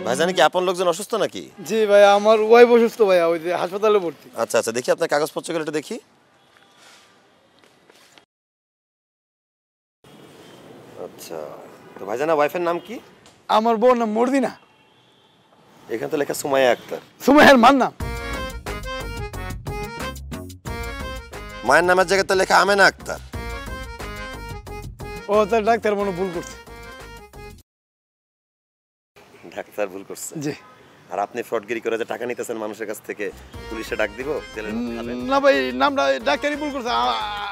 ভাইজান কি আপন লোকজন অসুস্থ নাকি? জি ভাই, আমার ওয়াইফ অসুস্থ ভাইয়া, ওই যে হাসপাতালে ভর্তি। আচ্ছা আচ্ছা, দেখি আপনার কাগজপত্রগুলো একটু দেখি। আচ্ছা, তো ভাইজান ওয়াইফের নাম কি? আমার বোন নাম মর্দিনা। এখানে তো লেখা সুমাইয়া আক্তার। সুমাইয়ার মার নাম। মায়ের নামের জায়গায় তো লেখা আমেনা আক্তার। ও তার ডাক্তার মনে ভুল করছে। ডাক্তার ভুল করছে? জি। আর আপনি ফ্রডগিরি করে যে টাকা নিতেছেন মানুষের কাছ থেকে, পুলিশে ডাক দিব? না ভাই, নামটা ডাক্তারই ভুল করছে,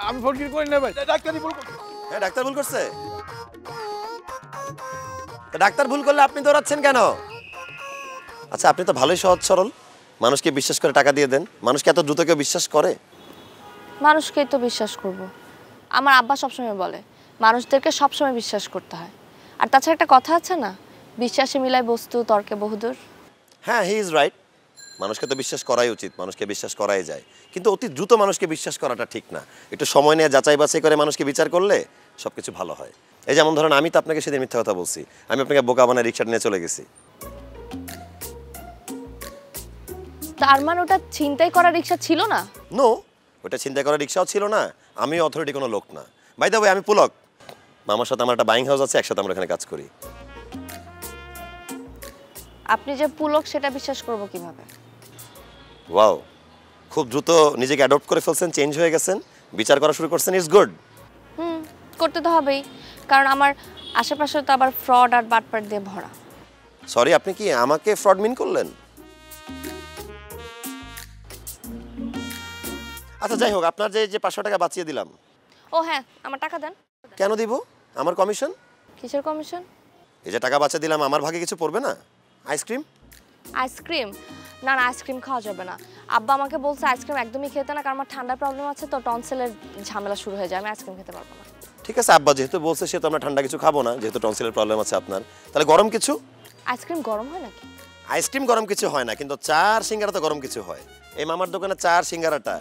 আমি ফ্রডগিরি করি না ভাই, ডাক্তারই ভুল করছে। হ্যাঁ, ডাক্তার ভুল করছে। ডাক্তার ভুল করলে আপনি দৌড়াচ্ছেন কেন? আচ্ছা, আপনি তো ভালোই সহজ সরল, মানুষকে বিশ্বাস করে টাকা দিয়ে দেন। মানুষকে এত দ্রুত কেউ বিশ্বাস করে? মানুষকেই তো বিশ্বাস করব। আমার আব্বা সবসময় বলে মানুষদেরকে সবসময় বিশ্বাস করতে হয়। আর তাছাড়া একটা কথা আছে না, বিশ্বাসে মিলায় বস্তু, তর্কে বহুদূর। হ্যাঁ, হি ইজ রাইট। মানুষকে তো বিশ্বাস করাই উচিত, মানুষকে বিশ্বাস করাই যায়, কিন্তু অতি দ্রুত মানুষকে বিশ্বাস করাটা ঠিক না। একটু সময় নিয়ে যাচাই বাছাই করে মানুষকে বিচার করলে সবকিছু ভালো হয়। এই যেমন ধরেন, আমি তো আপনাকে সেদিন মিথ্যা কথা বলছি, আমি আপনাকে বোকা বানায় রিক্সা নিয়ে চলে গেছি। তার মানে ওটা ছিনতাই করা রিক্সা ছিল না? নো, ওটা ছিনতাই করা রিক্সাও ছিল না, আমি অথরিটি কোনো লোক না। বাই দ্য ওয়ে, আমি পুলক, মামার সাথে আমার একটা বাইং হাউস আছে, একসাথে আমরা এখানে কাজ করি। আপনি যে পুলক সেটা বিশ্বাস করব কিভাবে? ওয়াও, খুব দ্রুত নিজেকে অ্যাডপ্ট করে ফেলছেন, চেঞ্জ হয়ে গেছেন, বিচার করা শুরু করছেন। It's good. করতে তো হবেই, কারণ আমার আশেপাশে তো আবার ফ্রড আর বাটপাট দিয়ে ভরা। সরি, আপনি কি আমাকে ফ্রড মিন করলেন? আচ্ছা যাই হোক, আপনার যে 500 টাকা বাঁচিয়ে দিলাম। ও হ্যাঁ, আমার টাকা দেন। কেন দিব? আমার কমিশন। কিসের কমিশন? এই যে টাকা বাঁচিয়ে দিলাম, আমার ভাগে কিছু পড়বে না? আইসক্রিম? আইসক্রিম? না না, আইসক্রিম খাওয়া যাবে না। আব্বা আমাকে বলছে আইসক্রিম একদমই খেতে না, কারণ আমার ঠান্ডার প্রবলেম আছে, তো টনসিলের ঝামেলা শুরু হয়ে যায়, আমি আইসক্রিম খেতে পারবো না। ঠিক আছে, আব্বা যেহেতু বলছে সেহেতু আমরা ঠান্ডা কিছু খাবো না, যেহেতু টনসিলের প্রবলেম আছে আপনার। তাহলে গরম কিছু? আইসক্রিম গরম হয় নাকি? আইসক্রিম গরম কিছু হয় না, কিন্তু চার সিঙ্গারা তো গরম কিছু হয়। এই মামার দোকানে চার সিঙ্গারাটা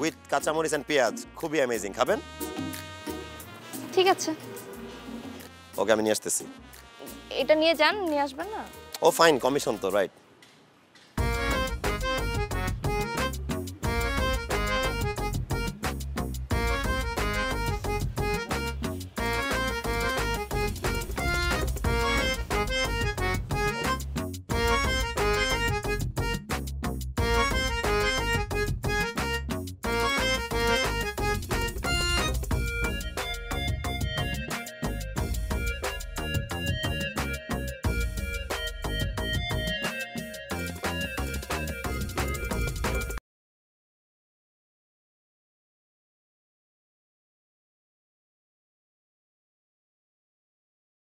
উইথ কাঁচামরিচ এন্ড পেঁয়াজ খুবই অ্যামেজিং, খাবেন? ঠিক আছে, ওকে, আমি নিয়ে আসতেছি। এটা নিয়ে যান, নিয়ে আসবেন না? ও ফাইন, কমিশন তো, রাইট।